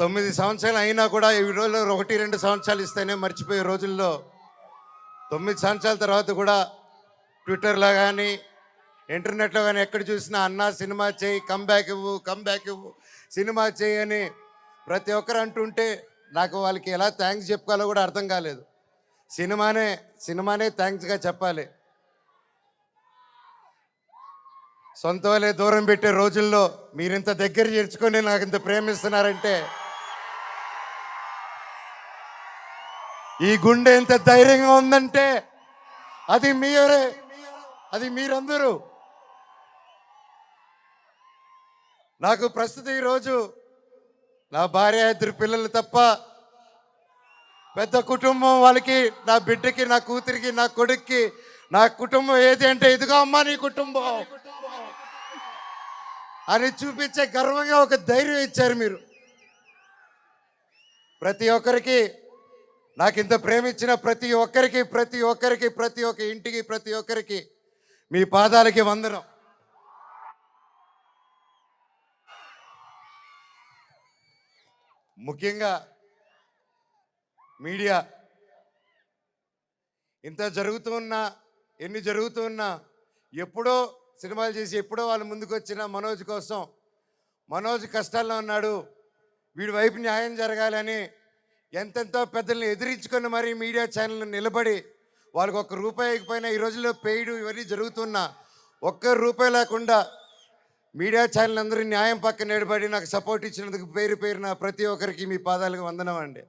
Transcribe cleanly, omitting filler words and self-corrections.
9 సంవత్సరాలు అయినా కూడా ఈ రోజుల్లో 1-2 సంవత్సరాలు ఇస్తేనే మర్చిపోయే రోజుల్లో 9 సంవత్సరాల తర్వాత కూడా ట్విట్టర్లో కానీ ఇంటర్నెట్లో కానీ ఎక్కడ చూసినా అన్నా సినిమా చేయి, కంబ్యాక్ ఇవ్వు, సినిమా చేయి అని ప్రతి ఒక్కరు అంటుంటే నాకు వాళ్ళకి ఎలా థ్యాంక్స్ చెప్పుకోవాలో కూడా అర్థం కాలేదు. సినిమానే థ్యాంక్స్గా చెప్పాలి. సొంత వాళ్ళే దూరం పెట్టే రోజుల్లో మీరింత దగ్గర చేర్చుకొని నాకు ఇంత ప్రేమిస్తున్నారంటే, ఈ గుండె ఎంత ధైర్యంగా ఉందంటే అది మీరందరూ. నాకు ప్రస్తుతం ఈరోజు నా భార్య, 2 పిల్లలు తప్ప పెద్ద కుటుంబం. వాళ్ళకి, నా బిడ్డకి, నా కూతురికి, నా కొడుక్కి నా కుటుంబం ఏది అంటే ఇదిగో అమ్మా నీ కుటుంబం అని చూపించే గర్వంగా ఒక ధైర్యం ఇచ్చారు మీరు. ప్రతి ఒక్కరికి, నాకు ఇంత ప్రేమించిన ప్రతి ఒక్క ఇంటికి, ప్రతి ఒక్కరికి మీ పాదాలకి వందనం. ముఖ్యంగా మీడియా ఇంత ఎన్ని జరుగుతున్నా ఎప్పుడో సినిమాలు చేసి ఎప్పుడో వాళ్ళు ముందుకు వచ్చిన మనోజ్ కోసం, మనోజ్ కష్టాల్లో ఉన్నాడు, వీడి వైపు న్యాయం జరగాలని ఎంతెంతో పెద్దల్ని ఎదిరించుకొని మరీ మీడియా ఛానల్ నిలబడి వాళ్ళకి ₹1 ఇకపోయినా ఈ రోజుల్లో పెయిడ్ ఇవన్నీ జరుగుతున్నా ₹1 లేకుండా మీడియా ఛానల్ అందరూ న్యాయం పక్కన నిలబడి నాకు సపోర్ట్ ఇచ్చినందుకు పేరున ప్రతి ఒక్కరికి మీ పాదాలకు వందనం అండి.